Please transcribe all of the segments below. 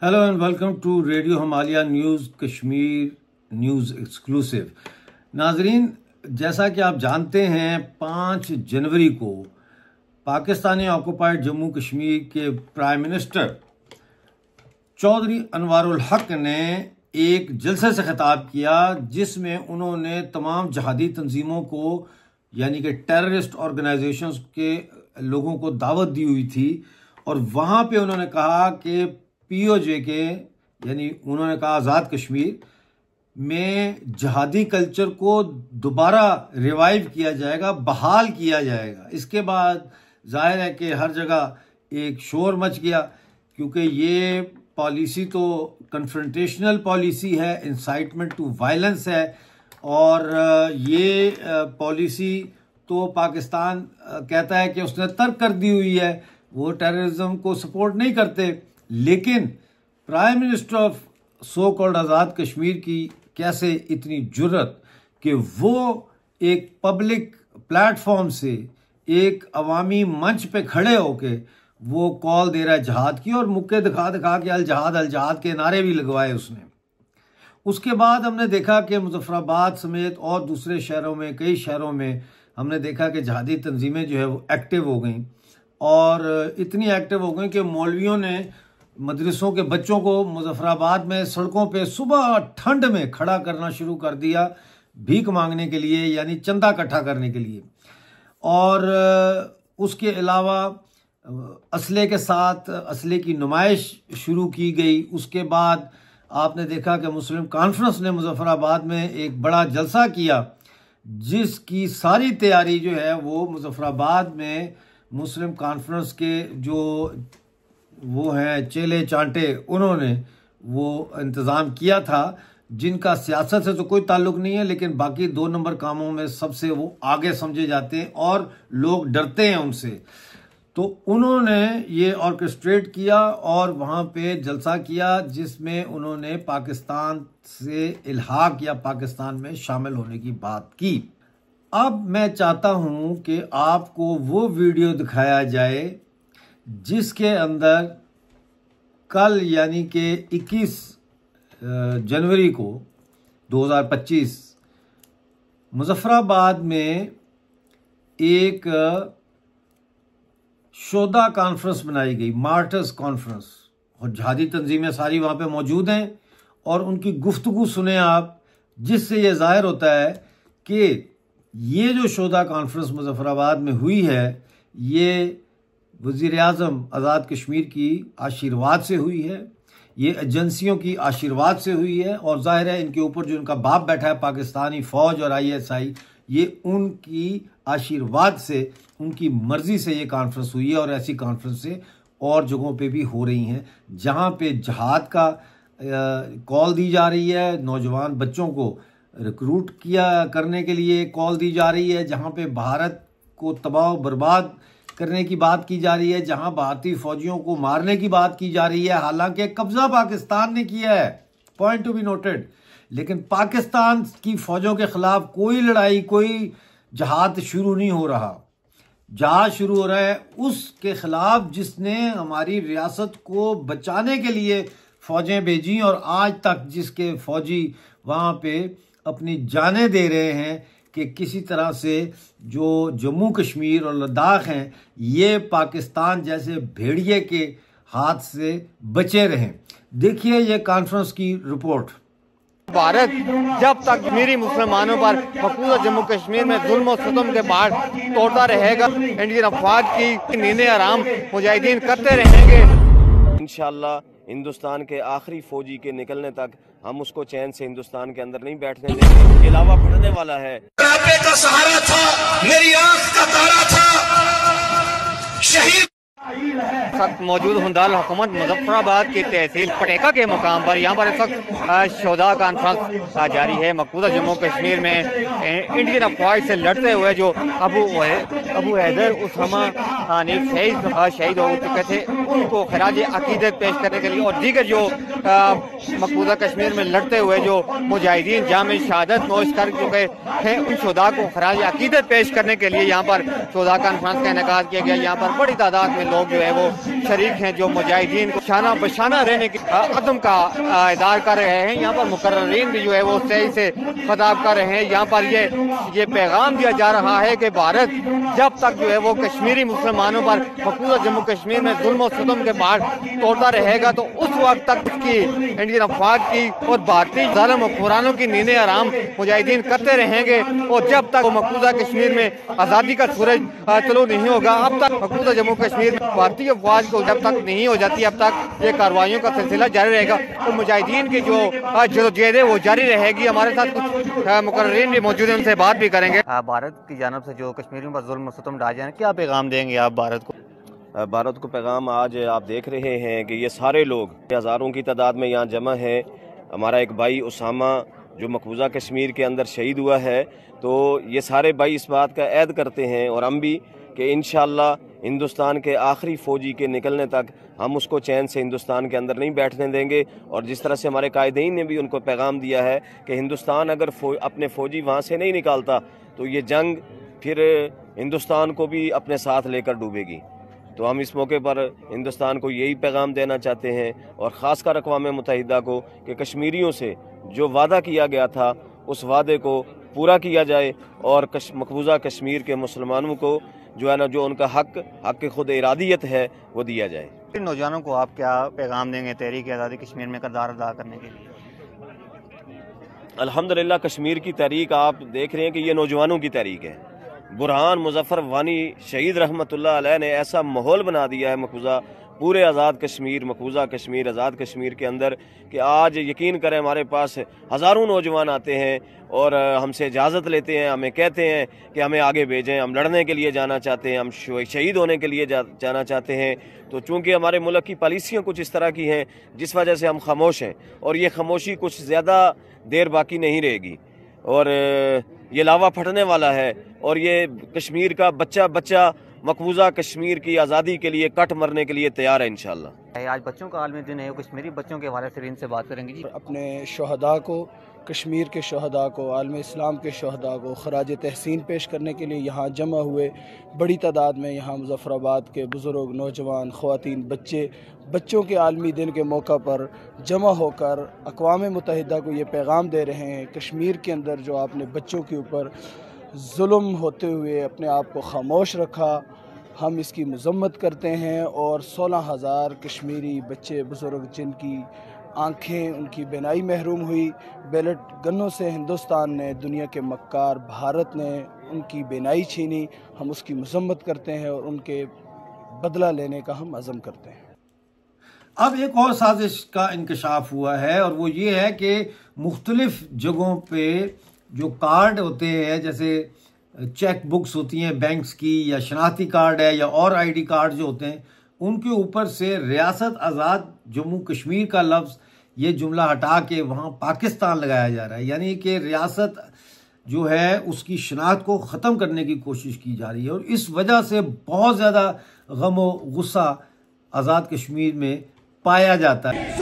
Hello and welcome to radio Himalaya news Kashmir news exclusive. नाजरीन, जैसा कि आप जानते हैं 5 जनवरी को पाकिस्तानी ऑक्युपाइड जम्मू कश्मीर के प्राइम मिनिस्टर चौधरी अनवारुल हक ने एक जलसे से खिताब किया जिसमें उन्होंने तमाम जहादी तंजीमों को यानी कि टेररिस्ट ऑर्गेनाइजेशंस के लोगों को दावत दी हुई थी और वहाँ पे उन्होंने कहा कि पीओजे के यानी उन्होंने कहा आज़ाद कश्मीर में जहादी कल्चर को दोबारा रिवाइव किया जाएगा, बहाल किया जाएगा। इसके बाद जाहिर है कि हर जगह एक शोर मच गया क्योंकि ये पॉलिसी तो कन्फ्रंटेशनल पॉलिसी है, इंसाइटमेंट टू वायलेंस है और ये पॉलिसी तो पाकिस्तान कहता है कि उसने तर्क कर दी हुई है, वो टेररिज्म को सपोर्ट नहीं करते। लेकिन prime minister of so called Azad Kashmir की कैसे इतनी जुर्रत कि वो एक पब्लिक प्लेटफॉर्म से एक अवामी मंच पे खड़े होके वो कॉल दे रहा है जहाद की और मुक्के दिखा दिखा के अल जहाद के नारे भी लगवाए उसने। उसके बाद हमने देखा कि मुजफ्फराबाद समेत और दूसरे शहरों में, कई शहरों में हमने देखा कि जहादी तंजीमें जो है वो एक्टिव हो गई और इतनी एक्टिव हो गई कि मौलवियों ने मदरसों के बच्चों को मुजफ्फराबाद में सड़कों पे सुबह ठंड में खड़ा करना शुरू कर दिया भीख मांगने के लिए, यानी चंदा इकट्ठा करने के लिए। और उसके अलावा असले के साथ असले की नुमाइश शुरू की गई। उसके बाद आपने देखा कि मुस्लिम कॉन्फ्रेंस ने मुजफ्फराबाद में एक बड़ा जलसा किया जिसकी सारी तैयारी जो है वो मुजफ्फराबाद में मुस्लिम कॉन्फ्रेंस के जो वो हैं चेले चांटे, उन्होंने वो इंतज़ाम किया था जिनका सियासत से तो कोई ताल्लुक नहीं है लेकिन बाकी 2 नंबर कामों में सबसे वो आगे समझे जाते हैं और लोग डरते हैं उनसे। तो उन्होंने ये ऑर्केस्ट्रेट किया और वहाँ पे जलसा किया जिसमें उन्होंने पाकिस्तान से इल्हाक या पाकिस्तान में शामिल होने की बात की। अब मैं चाहता हूँ कि आपको वो वीडियो दिखाया जाए जिसके अंदर कल यानी कि 21 जनवरी को 2025 मुजफ्फराबाद में एक शोधा कॉन्फ्रेंस बनाई गई, मार्टर्स कॉन्फ्रेंस, और जहादी तंजीमें सारी वहाँ पे मौजूद हैं और उनकी गुफ्तगू सुने आप, जिससे ये जाहिर होता है कि ये जो शोधा कॉन्फ्रेंस मुजफ्फराबाद में हुई है ये वज़ीर आज़म आज़ाद कश्मीर की आशीर्वाद से हुई है, ये एजेंसियों की आशीर्वाद से हुई है और जाहिर है इनके ऊपर जो इनका बाप बैठा है पाकिस्तानी फ़ौज और ISI, ये उनकी आशीर्वाद से, उनकी मर्ज़ी से ये कॉन्फ्रेंस हुई है। और ऐसी कॉन्फ्रेंसें और जगहों पे भी हो रही हैं जहाँ पे जहाद का कॉल दी जा रही है, नौजवान बच्चों को रिक्रूट करने के लिए कॉल दी जा रही है, जहाँ पे भारत को तबाह बर्बाद करने की बात की जा रही है, जहां भारतीय फौजियों को मारने की बात की जा रही है। हालांकि कब्जा पाकिस्तान ने किया है, पॉइंट टू बी नोटेड, लेकिन पाकिस्तान की फौजों के खिलाफ कोई लड़ाई, कोई जहाद शुरू नहीं हो रहा। जहाद शुरू हो रहा है उसके खिलाफ जिसने हमारी रियासत को बचाने के लिए फौजें भेजी और आज तक जिसके फौजी वहां पे अपनी जानें दे रहे हैं कि किसी तरह से जो जम्मू कश्मीर और लद्दाख हैं ये पाकिस्तान जैसे भेड़िए के हाथ से बचे रहें। देखिए ये कॉन्फ्रेंस की रिपोर्ट। भारत जब तक कश्मीरी मुसलमानों पर मकबूजा जम्मू कश्मीर में जुल्म और सितम के बाढ़ तोड़ता रहेगा, इंडियन अफवाज की नींदें आराम मुजाहिदीन करते रहेंगे। इंशाअल्लाह हिंदुस्तान के आखिरी फौजी के निकलने तक हम उसको चैन से हिंदुस्तान के अंदर नहीं बैठने देंगे। के अलावा बढ़ने वाला है। बुढ़ापे का सहारा था, मेरी आंख का तारा था, शहीद सख्त मौजूद हुंदाल हुकूमत मुजफ्फराबाद की तहसील पटेका के मुकाम पर यहाँ पर इस वक्त शोधा कॉन्फ्रेंस जारी है। मकबूजा जम्मू कश्मीर में इंडियन अफवाज से लड़ते हुए जो अबू हैदर उसामा हानिफ शहीद हो चुके थे उनको खराज अकीदत पेश करने के लिए और दीगर जो मकबूजा कश्मीर में लड़ते हुए जो मुजाहिदीन जाम शहादत नोश कर चुके हैं उन शोधा को खराज अकीदत पेश करने के लिए यहाँ पर शोधा कॉन्फ्रेंस का इनेकाद किया गया। यहाँ पर बड़ी तादाद में लोग जो है वो शरीक हैं, जो मुजाहिदीन को शाना बशाना रहने की अदम का इदार कर रहे हैं। यहाँ पर मुकर्रीन भी जो है वो सही से खिताब कर रहे हैं। यहाँ पर ये पैगाम दिया जा रहा है कि भारत जब तक जो है वो कश्मीरी मुसलमानों पर मकबूजा जम्मू कश्मीर में जुल्म और सितम के बाढ़ तोड़ता रहेगा तो उस वक्त तक उसकी इंडियन अफवाज की और भारतीय जालिम हुक्मरानों की नींदें आराम मुजाहिदीन करते रहेंगे। और जब तक मकबूजा कश्मीर में आज़ादी का सूरज तलू नहीं होगा, अब तक मकबूजा जम्मू कश्मीर में भारतीय अफवाज को जब तक नहीं हो जाती, अब तक ये कार्रवाइयों का सिलसिला जारी रहेगा। तो मुजाहिदीन की जो जदोजहद है वो जारी रहेगी। हमारे साथ कुछ मुकर्रीन भी मौजूद हैं, उनसे बात भी करेंगे। भारत की जानब से जो कश्मीरियों पर जुल्म सितम ढाए जाए, क्या पैगाम देंगे आप भारत को? भारत को पैगाम आज आप देख रहे हैं कि ये सारे लोग हज़ारों की तादाद में यहाँ जमा हैं। हमारा एक भाई उसामा जो मकबूजा कश्मीर के अंदर शहीद हुआ है, तो ये सारे भाई इस बात का ऐद करते हैं और हम भी कि इंशाअल्लाह हिंदुस्तान के आखिरी फ़ौजी के निकलने तक हम उसको चैन से हिंदुस्तान के अंदर नहीं बैठने देंगे। और जिस तरह से हमारे कायदीन ने भी उनको पैगाम दिया है कि हिंदुस्तान अगर अपने फ़ौजी वहाँ से नहीं निकालता तो ये जंग फिर हिंदुस्तान को भी अपने साथ लेकर डूबेगी। तो हम इस मौके पर हिंदुस्तान को यही पैगाम देना चाहते हैं और ख़ासकर अक़वाम मुत्तहिदा को कि कश्मीरियों से जो वादा किया गया था उस वादे को पूरा किया जाए और मकबूजा कश्मीर के मुसलमानों को जो है ना, जो उनका हक खुद इरादियत है वो दिया जाए। इन नौजवानों को आप क्या पैगाम देंगे तहरीक आज़ादी कश्मीर में किरदार अदा करने के लिए? अल्हम्दुलिल्लाह कश्मीर की तहरीक आप देख रहे हैं कि ये नौजवानों की तहरीक है। बुरहान मुजफ्फर वानी शहीद रहमतुल्लाह अलैह ने ऐसा माहौल बना दिया है मकबूजा पूरे आज़ाद कश्मीर, मकबूजा कश्मीर, आज़ाद कश्मीर के अंदर कि आज यकीन करें हमारे पास हज़ारों नौजवान आते हैं और हमसे इजाज़त लेते हैं, हमें कहते हैं कि हमें आगे भेजें, हम लड़ने के लिए जाना चाहते हैं, हम शहीद होने के लिए जाना चाहते हैं। तो चूँकि हमारे मुल्क की पॉलिसियाँ कुछ इस तरह की हैं जिस वजह से हम खामोश हैं और ये खामोशी कुछ ज़्यादा देर बाकी नहीं रहेगी और ये लावा फटने वाला है और ये कश्मीर का बच्चा मकबूजा कश्मीर की आज़ादी के लिए कट मरने के लिए तैयार है इंशाअल्लाह। आज बच्चों का आलमी दिन है, कश्मीरी बच्चों के हवाले से इनसे बात करेंगे जी। अपने शहदा को, कश्मीर के शहदा को, आलम इस्लाम के शहदा को खराज तहसीन पेश करने के लिए यहाँ जमा हुए बड़ी तादाद में। यहाँ मुजफ्फराबाद के बुज़ुर्ग, नौजवान, ख़वातीन, बच्चों के आलमी दिन के मौका पर जमा होकर अक़वाम मुत्तहिदा को ये पैगाम दे रहे हैं कश्मीर के अंदर जो आपने बच्चों के ऊपर जुल्म होते हुए अपने आप को खामोश रखा, हम इसकी मज़म्मत करते हैं। और 16,000 कश्मीरी बच्चे बुज़ुर्ग जिनकी आँखें, उनकी बिनाई महरूम हुई बैलेट गनों से, हिंदुस्तान ने, दुनिया के मक्कार भारत ने उनकी बिनाई छीनी, हम उसकी मज़म्मत करते हैं और उनके बदला लेने का हम अज़म करते हैं। अब एक और साजिश का इंकशाफ हुआ है और वो ये है कि मुख्तलिफ जगहों पे जो कार्ड होते हैं, जैसे चेक बुक्स होती हैं बैंक्स की, या शनाख्ती कार्ड है या और आईडी कार्ड जो होते हैं, उनके ऊपर से रियासत आज़ाद जम्मू कश्मीर का लफ्ज़, ये जुमला हटा के वहाँ पाकिस्तान लगाया जा रहा है। यानी कि रियासत जो है उसकी शनाख्त को ख़त्म करने की कोशिश की जा रही है और इस वजह से बहुत ज़्यादा गम व गुस्सा आज़ाद कश्मीर में पाया जाता है।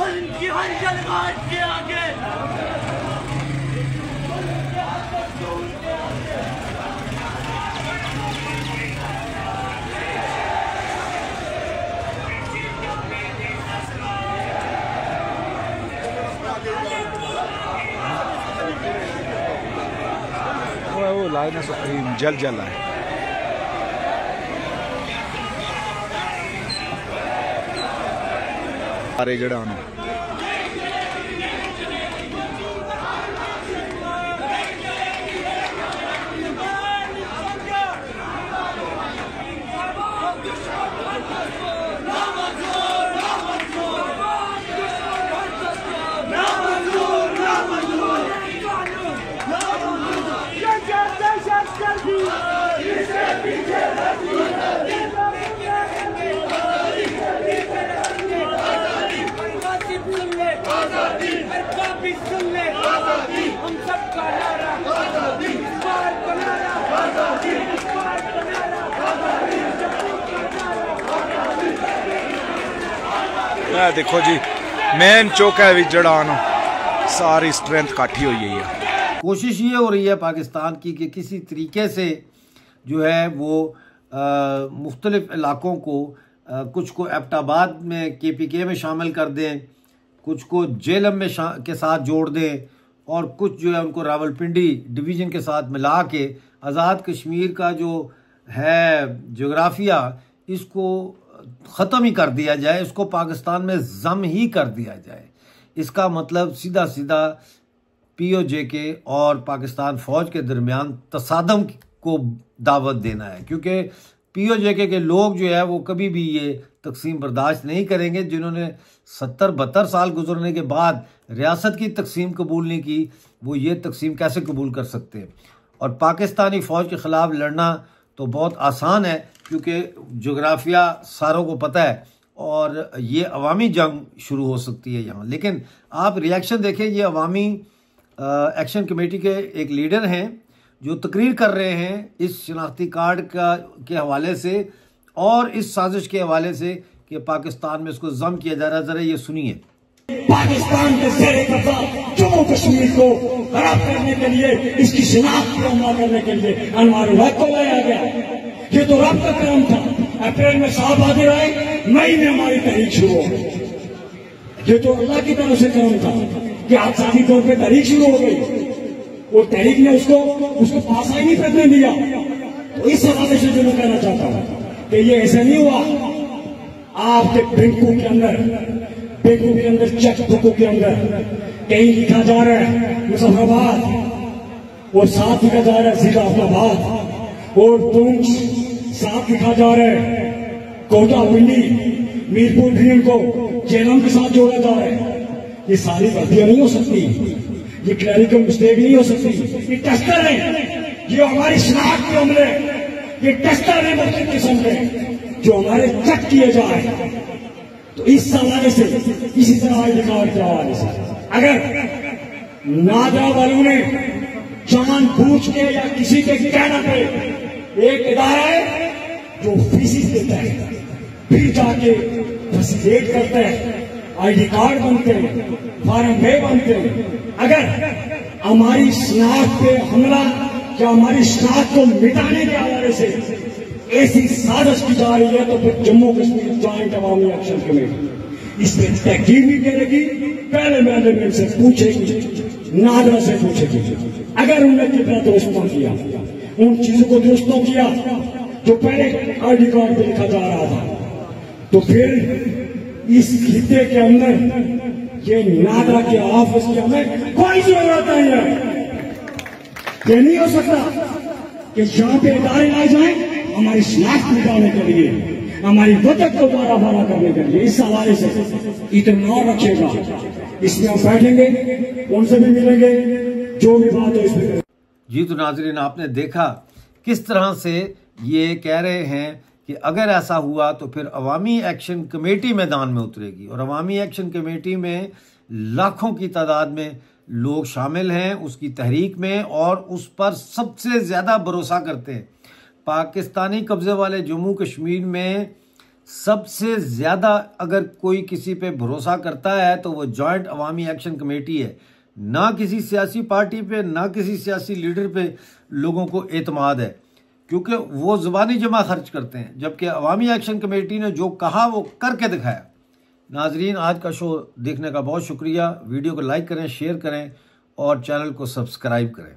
वो लाइन सुप्रीम जल आए अरे जड़ा देखो जी मेन चौक है भी जड़ानो सारी स्ट्रेंथ काठी हुई है। कोशिश ये हो रही है पाकिस्तान की कि किसी तरीके से जो है वो मुख्तलिफ इलाकों को कुछ को एबटाबाद में KPK में शामिल कर दें, कुछ को जेलम में के साथ जोड़ दें और कुछ जो है उनको रावलपिंडी डिवीज़न के साथ मिला के आज़ाद कश्मीर का जो है जोग्राफिया इसको ख़त्म ही कर दिया जाए, इसको पाकिस्तान में ज़म ही कर दिया जाए। इसका मतलब सीधा सीधा POJ और पाकिस्तान फ़ौज के दरमियान तसादम को दावत देना है, क्योंकि POJ के लोग जो है वो कभी भी ये तकसीम बर्दाश्त नहीं करेंगे। जिन्होंने 70-72 साल गुजरने के बाद रियासत की तकसीम कबूल नहीं की, वो ये तकसीम कैसे कबूल कर सकते हैं। और पाकिस्तानी फ़ौज के ख़िलाफ़ लड़ना तो बहुत आसान है, क्योंकि जोग्राफिया सारों को पता है और ये अवामी जंग शुरू हो सकती है यहाँ। लेकिन आप रिएक्शन देखें, ये अवामी एक्शन कमेटी के एक लीडर हैं जो तकरीर कर रहे हैं इस शनाख्ती कार्ड के हवाले से और इस साजिश के हवाले से कि पाकिस्तान में इसको जम किया जा रहा है। जरा ये सुनिए। पाकिस्तान के ज़ेरे कब्जा जम्मू कश्मीर को खराब करने के लिए, इसकी शिनाख्त को हमला करने के लिए अनवर हक को लाया गया। ये तो रब का करम था। अप्रैल में साहब आदिर आए, मई में हमारी तहरीक शुरू हो गई। ये तो अल्लाह की तरफ से करम था कि आजादी तौर पर तहरीक शुरू हो गई। वो तहरीक ने उसको पास ही नहीं करने दिया। तो इस हवाले से जो मैं कहना चाहता हूँ कि ये ऐसा नहीं हुआ आपके बैंकों के अंदर चेक बुकों के अंदर कहीं लिखा जा रहा है मुजफ्फराबाद और साथ लिखा जा रहा है जिलाबाद और पुंछ, साथ लिखा जा रहा है कोटा पिंडी, मीरपुर रीजन को जेलम के साथ जोड़ा जा रहा है। ये सारी गलतियां नहीं हो सकती, ये क्लैरिकल मिस्टेक नहीं हो सकती। ये टेस्टर है, ये हमारी शनाख्त के हमले, ये टेस्टर है मुख्तलिफ किस्म के जो हमारे चेक किए जा रहे हैं। तो इस हवाले से, इसी तरह रिकॉर्ड के हवाले से अगर नादरा वालों ने जानबूझ के या किसी के कहने पे एक इदारा है जो फीसिस देता है, फिर जाके फैसिलिटेट करता है, ID कार्ड बनते हैं, फॉर्म पे बनते हैं। अगर हमारी शनाख्त पे हमला या हमारी शनाख्त को मिटाने के हवाले से ऐसी साजिश की जा रही है तो फिर जम्मू कश्मीर जॉइंट अवामी एक्शन कमेटी इसमें तहकीक भी करेगी। पहले मैंने से पूछेगी, नादरा से पूछेगी। अगर उन्होंने कितना दुरुस्त किया, उन चीजों को दुरुस्त किया जो पहले ID कार्ड पे लिखा जा रहा था, तो फिर इस खिते के अंदर ये नादरा के ऑफिस के अंदर कोई जरूरत नहीं है। ये नहीं हो सकता कि यहाँ पे इदारे लाए जाए हमारी शनाख्त मिटाने के लिए, हमारी बचत को बारा करने के लिए। इस हवाले से इतना रखेगा, इसमें हम बैठेंगे, उनसे भी मिलेंगे, जो भी बात है इसमें। जी तो नाजरीन, आपने देखा किस तरह से ये कह रहे हैं कि अगर ऐसा हुआ तो फिर अवामी एक्शन कमेटी मैदान में उतरेगी और अवामी एक्शन कमेटी में लाखों की तादाद में लोग शामिल हैं उसकी तहरीक में और उस पर सबसे ज़्यादा भरोसा करते हैं। पाकिस्तानी कब्जे वाले जम्मू कश्मीर में सबसे ज़्यादा अगर कोई किसी पे भरोसा करता है तो वो जॉइंट अवामी एक्शन कमेटी है। ना किसी सियासी पार्टी पे, ना किसी सियासी लीडर पे लोगों को एतमाद है, क्योंकि वो ज़ुबानी जमा खर्च करते हैं, जबकि अवामी एक्शन कमेटी ने जो कहा वो करके दिखाया। नाजरीन, आज का शो देखने का बहुत शुक्रिया। वीडियो को लाइक करें, शेयर करें और चैनल को सब्सक्राइब करें।